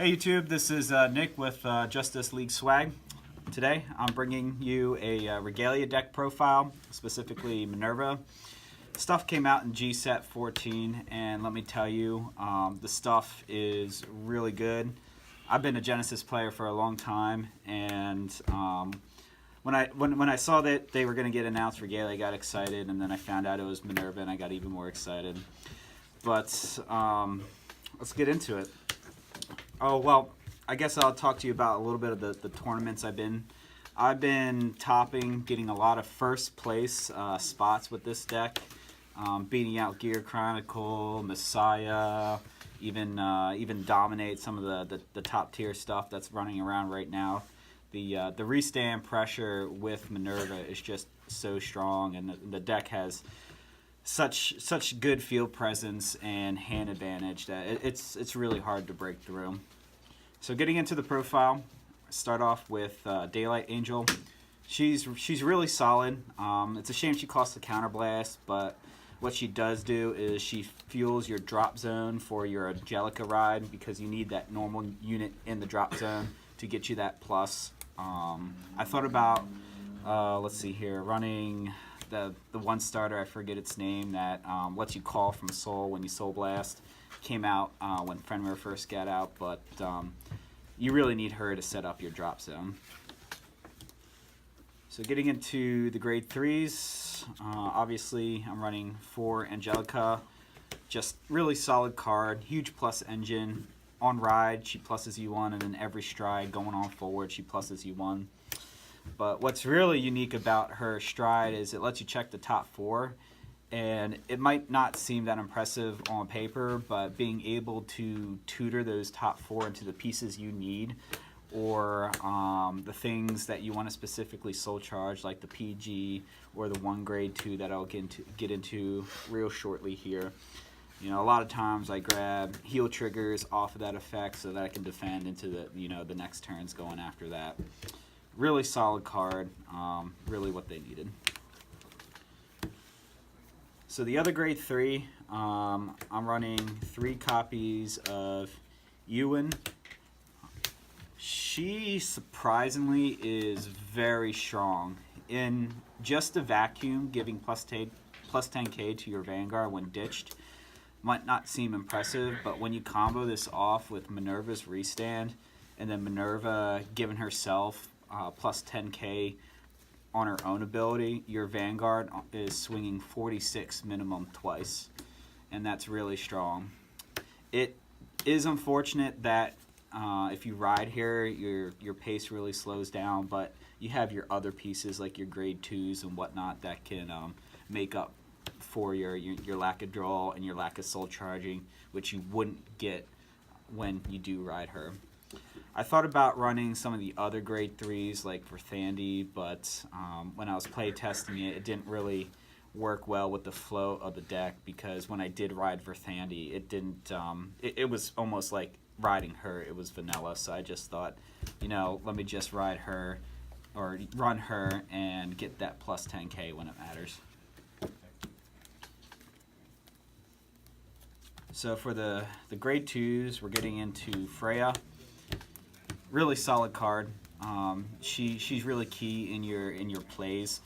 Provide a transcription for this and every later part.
Hey YouTube, this is Nick with Justice League Swag. Today I'm bringing you a Regalia deck profile, specifically Minerva. Stuff came out in G-Set 14, and let me tell you, the stuff is really good. I've been a Genesis player for a long time, and when I saw that they were going to get announced Regalia, I got excited, and then I found out it was Minerva, and I got even more excited. But let's get into it. Oh, well, I guess I'll talk to you about a little bit of the tournaments I've been topping, getting a lot of first place spots with this deck, beating out Gear Chronicle, Messiah, even dominate some of the top tier stuff that's running around right now. The restand pressure with Minerva is just so strong, and the deck has such good field presence and hand advantage that it's really hard to break through. So getting into the profile, start off with Daylight Angel. She's really solid. It's a shame she costs a counterblast, but what she does do is she fuels your drop zone for your Angelica ride, because you need that normal unit in the drop zone to get you that plus. I thought about let's see here, running the one starter, I forget its name, that lets you call from Soul when you Soul Blast. Came out when Fenrir first got out, but you really need her to set up your drop zone. So getting into the grade 3s, obviously I'm running 4 Angelica, just really solid card, huge plus engine. On ride, she pluses you 1, and then every stride going on forward, she pluses you 1. But what's really unique about her stride is it lets you check the top 4, and it might not seem that impressive on paper, but being able to tutor those top 4 into the pieces you need, or the things that you want to specifically soul charge, like the PG or the 1 grade 2 that I'll get into real shortly here. You know, a lot of times I grab heal triggers off of that effect so that I can defend into the next turns going after that. Really solid card, really what they needed. So the other grade 3, I'm running 3 copies of Ewan. She surprisingly is very strong. In just a vacuum, giving plus 10k to your Vanguard when ditched might not seem impressive, but when you combo this off with Minerva's restand, and then Minerva giving herself plus 10k on her own ability, your Vanguard is swinging 46 minimum twice, and that's really strong. It is unfortunate that if you ride here, your pace really slows down, but you have your other pieces like your grade 2s and whatnot that can make up for your lack of draw and your lack of soul charging, which you wouldn't get when you do ride her. I thought about running some of the other grade 3s like Verthandi, but when I was play testing it, it didn't really work well with the flow of the deck, because when I did ride Verthandi, it didn't. It was almost like riding her. It was vanilla, so I just thought, let me just ride her or run her and get that plus 10k when it matters. So for the grade 2s, we're getting into Freya. Really solid card. She's really key in your plays.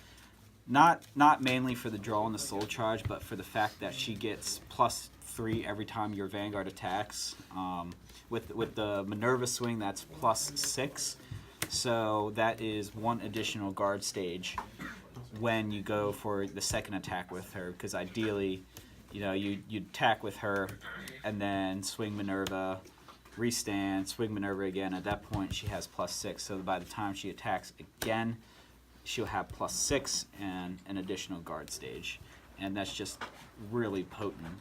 Not mainly for the draw and the soul charge, but for the fact that she gets plus 3 every time your Vanguard attacks. With the Minerva swing, that's plus 6. So that is 1 additional guard stage when you go for the second attack with her, because ideally, you attack with her and then swing Minerva, restand, swing Minerva again. At that point, she has plus 6. So by the time she attacks again, she'll have plus 6 and an additional guard stage. And that's just really potent.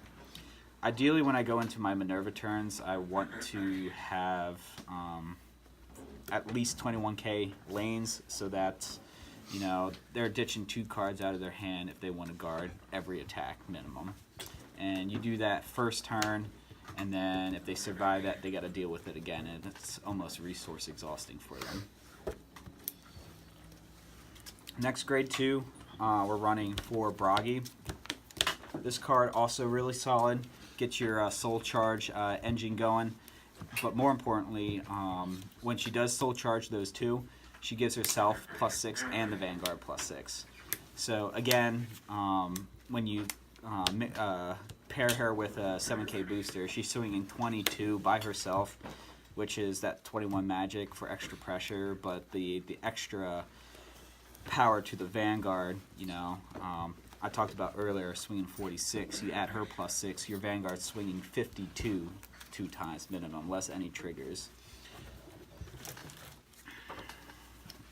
Ideally, when I go into my Minerva turns, I want to have at least 21k lanes, so that they're ditching 2 cards out of their hand if they want to guard every attack minimum. And you do that first turn, and then if they survive that, they got to deal with it again, and it's almost resource exhausting for them. Next grade 2, we're running 4 Bragi. This card also really solid. Get your soul charge engine going. but more importantly, when she does soul charge those two, she gives herself +6 and the Vanguard +6. So again, when you pair her with a 7K booster, she's swinging 22 by herself, which is that 21 magic for extra pressure, but the extra power to the Vanguard, I talked about earlier, swinging 46. You add her +6, your Vanguard's swinging 52 2 times minimum, less any triggers.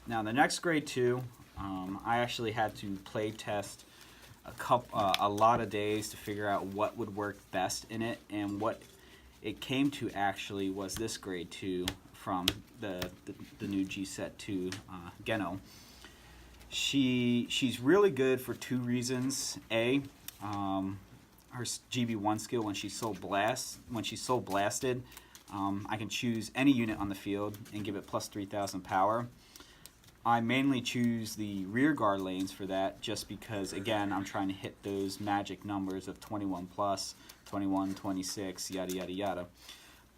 Now the next grade 2, I actually had to play test a lot of days to figure out what would work best in it, and what it came to actually was this grade 2 from the new G Set 2 Geno. She's really good for 2 reasons. A, her GB1 skill, when she's soul blasted, I can choose any unit on the field and give it +3000 power. I mainly choose the rear guard lanes for that, just because, again, I'm trying to hit those magic numbers of 21 plus, 21, 26, yada yada yada.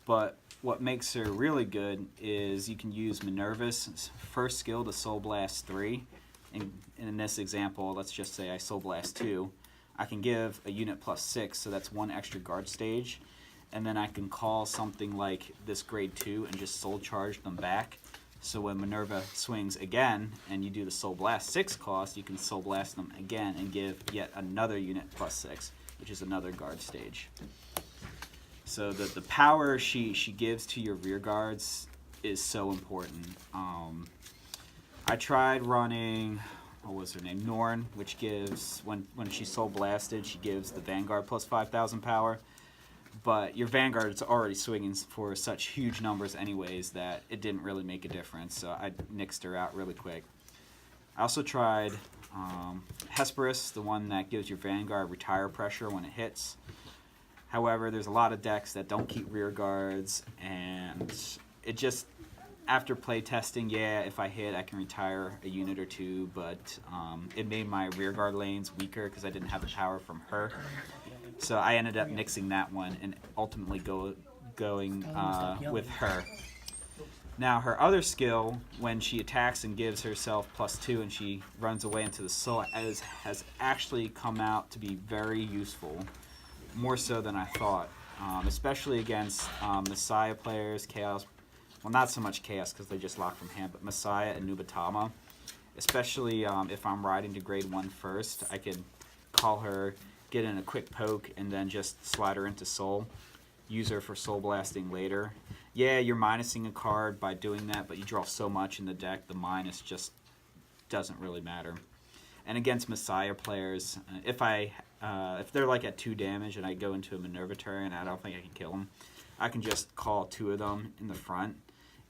But what makes her really good is you can use Minerva's first skill to soul blast 3. And in this example, let's just say I soul blast 2. I can give a unit +6, so that's 1 extra guard stage, and then I can call something like this grade 2 and just soul charge them back. So when Minerva swings again and you do the soul blast 6 cost, you can soul blast them again and give yet another unit +6, which is another guard stage. So the power she gives to your rear guards is so important. I tried running, what was her name, Norn, which gives, when she's soul blasted, she gives the Vanguard +5000 power. But your Vanguard is already swinging for such huge numbers anyways that it didn't really make a difference, so I nixed her out really quick. I also tried Hesperus, the one that gives your Vanguard retire pressure when it hits. However, there's a lot of decks that don't keep rear guards, and it just, after play testing, yeah, if I hit, I can retire a unit or 2, but it made my rear guard lanes weaker because I didn't have the power from her. So I ended up nixing that one and ultimately going with her. Now her other skill, when she attacks and gives herself +2 and she runs away into the soul, has actually come out to be very useful, more so than I thought, especially against Messiah players, Chaos. Well, not so much Chaos because they just lock from hand, but Messiah and Nubatama. Especially if I'm riding to grade 1 first, I can call her, get in a quick poke, and then just slide her into soul. Use her for soul blasting later. Yeah, you're minusing a card by doing that, but you draw so much in the deck, the minus just doesn't really matter. And against Messiah players, if they're like at 2 damage and I go into a Minerva turn and I don't think I can kill them, I can just call 2 of them in the front,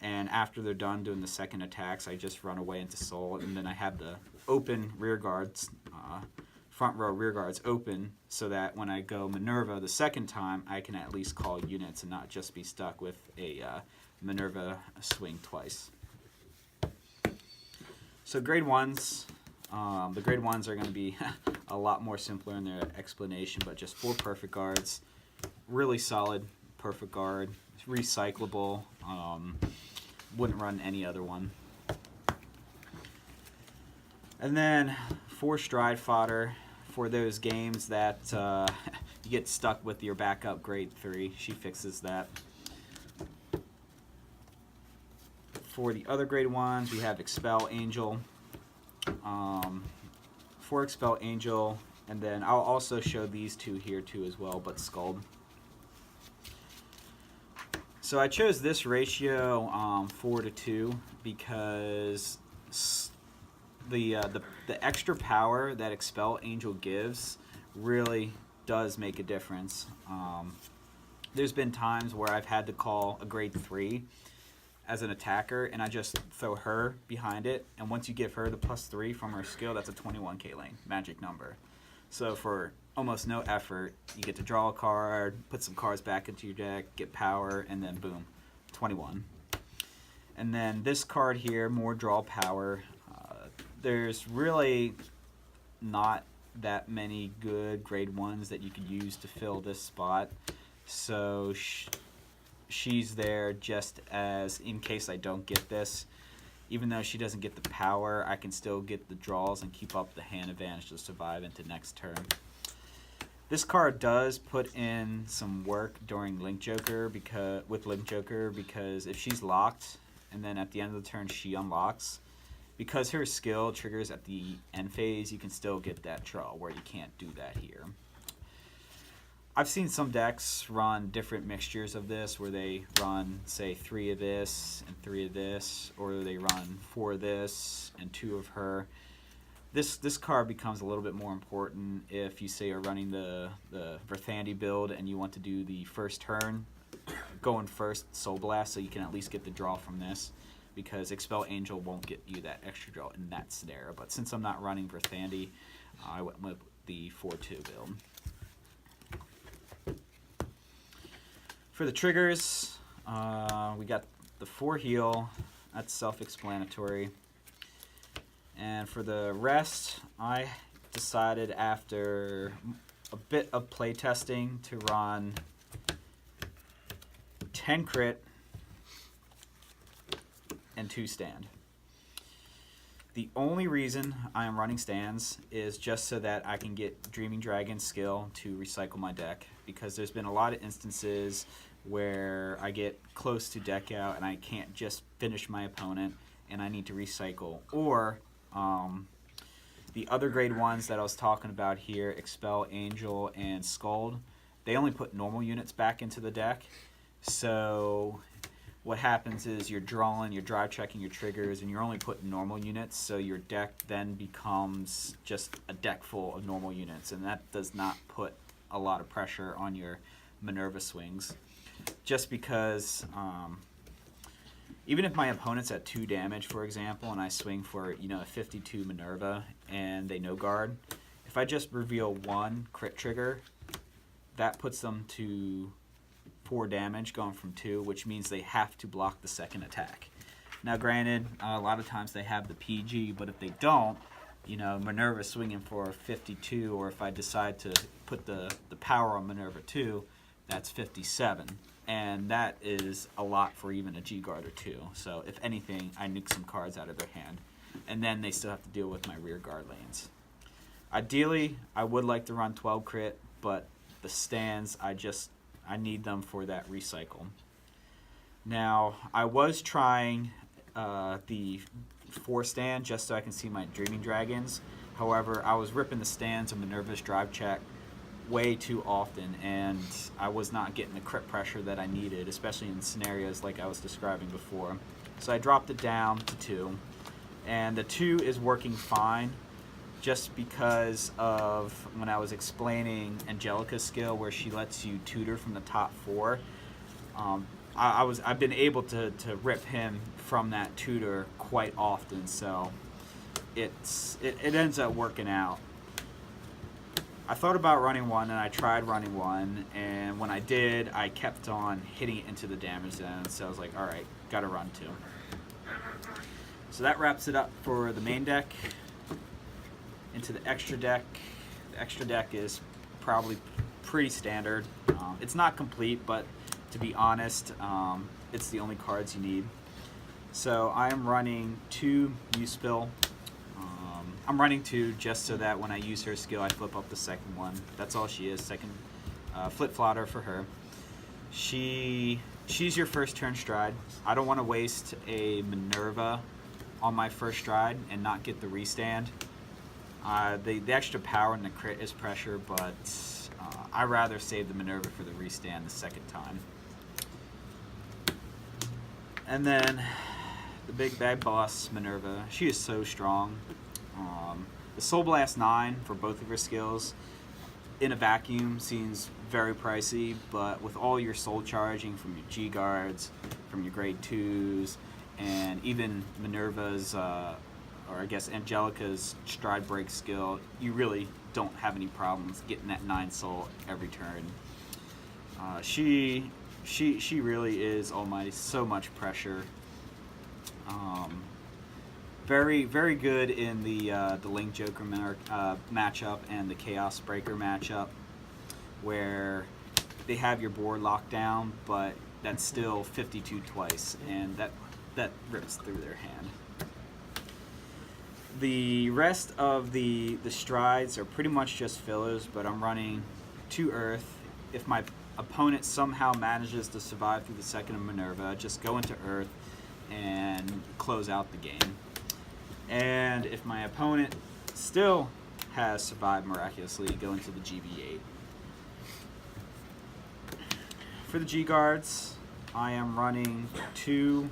and after they're done doing the second attacks, I just run away into soul, and then I have the open rear guards, front row rear guards open, so that when I go Minerva the second time, I can at least call units and not just be stuck with a Minerva swing twice. So grade 1s, the grade 1s are going to be a lot more simpler in their explanation, but just 4 perfect guards, really solid perfect guard, recyclable, wouldn't run any other one. And then 4 stride fodder for those games that you get stuck with your backup grade 3. She fixes that. For the other grade 1s, we have Expel Angel. 4 Expel Angel, and then I'll also show these 2 here too as well, but Scald. So I chose this ratio 4:2 because the extra power that Expel Angel gives really does make a difference. There's been times where I've had to call a grade 3 as an attacker, and I just throw her behind it, and once you give her the +3 from her skill, that's a 21k lane, magic number. So for almost no effort, you get to draw a card, put some cards back into your deck, get power, and then boom, 21. And then this card here, more draw power. There's really not that many good grade 1s that you could use to fill this spot. So she's there just as in case I don't get this. Even though she doesn't get the power, I can still get the draws and keep up the hand advantage to survive into next turn. This card does put in some work during Link Joker because if she's locked and then at the end of the turn she unlocks, because her skill triggers at the end phase, you can still get that draw where you can't do that here. I've seen some decks run different mixtures of this where they run, say, 3 of this and 3 of this, or they run 4 of this and 2 of her. This card becomes a little bit more important if you say you're running the Verthandi build and you want to do the first turn, going first Soul Blast, so you can at least get the draw from this, because Expel Angel won't get you that extra draw in that scenario. But since I'm not running Verthandi, I went with the 4-2 build. For the triggers, we got the 4 heal. That's self-explanatory. And for the rest, I decided after a bit of play testing to run 10 crit and 2 stand. The only reason I am running stands is just so that I can get Dreaming Dragon skill to recycle my deck, because there's been a lot of instances where I get close to deck out and I can't just finish my opponent and I need to recycle. Or the other grade ones that I was talking about here, Expel Angel and Scald, they only put normal units back into the deck. So what happens is you're drawing, you're drive checking your triggers, and you're only putting normal units, so your deck then becomes just a deck full of normal units, and that does not put a lot of pressure on your Minerva swings. Just because even if my opponent's at 2 damage, for example, and I swing for a 52 Minerva and they no guard, if I just reveal 1 crit trigger, that puts them to 4 damage going from 2, which means they have to block the second attack. Now granted, a lot of times they have the PG, but if they don't, Minerva swinging for 52, or if I decide to put the power on Minerva 2, that's 57. And that is a lot for even a G-Guard or 2. So if anything, I nuke some cards out of their hand. And then they still have to deal with my rear guard lanes. Ideally, I would like to run 12 crit, but the stands, I need them for that recycle. Now, I was trying the 4 stand just so I can see my Dreaming Dragons. However, I was ripping the stands of Minerva's drive check way too often, and I was not getting the crit pressure that I needed, especially in scenarios like I was describing before. So I dropped it down to 2, and the 2 is working fine, just because of when I was explaining Angelica's skill where she lets you tutor from the top 4. I've been able to rip him from that tutor quite often, so it ends up working out. I thought about running 1, and I tried running 1, and when I did, I kept on hitting it into the damage zone, so I was like, alright, gotta run 2. So that wraps it up for the main deck. Into the extra deck. The extra deck is probably pretty standard. It's not complete, but to be honest, it's the only cards you need. So I am running 2 Muspel. I'm running 2 just so that when I use her skill, I flip up the second one. That's all she is, second flip flotter for her. She's your first turn stride. I don't want to waste a Minerva on my first stride and not get the restand. The extra power and the crit is pressure, but I'd rather save the Minerva for the restand the second time. And then the big bad boss, Minerva. She is so strong. The Soul Blast 9 for both of her skills in a vacuum seems very pricey, but with all your soul charging from your G-Guards, from your grade 2s, and even Minerva's, or I guess Angelica's stride break skill, you really don't have any problems getting that 9 soul every turn. She really is almighty, so much pressure. Very, very good in the Link Joker matchup and the Chaos Breaker matchup, where they have your board locked down, but that's still 52 twice, and that rips through their hand. The rest of the strides are pretty much just fillers, but I'm running 2 Earth. If my opponent somehow manages to survive through the second of Minerva, just go into Earth and close out the game. And if my opponent still has survived miraculously, go into the GB8. For the G guards, I am running 2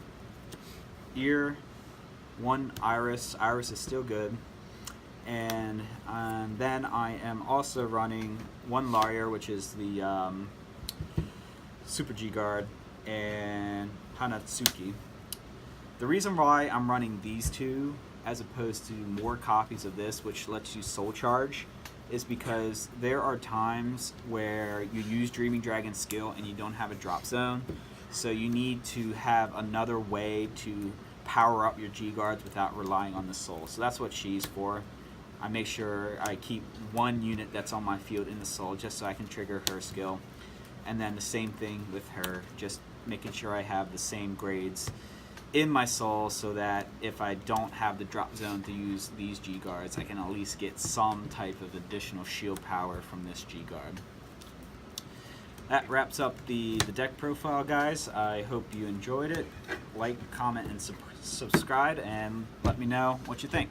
Ear, 1 Iris. Iris is still good. And then I am also running 1 Larier, which is the Super G guard, and Hanatsuki. The reason why I'm running these 2 as opposed to more copies of this, which lets you soul charge, is because there are times where you use Dreaming Dragon's skill and you don't have a drop zone, so you need to have another way to power up your G guards without relying on the soul. So that's what she's for. I make sure I keep 1 unit that's on my field in the soul just so I can trigger her skill, and then the same thing with her, just making sure I have the same grades in my soul so that if I don't have the drop zone to use these G guards, I can at least get some type of additional shield power from this G guard. That wraps up the deck profile, guys. I hope you enjoyed it. Like, comment, and subscribe, and let me know what you think.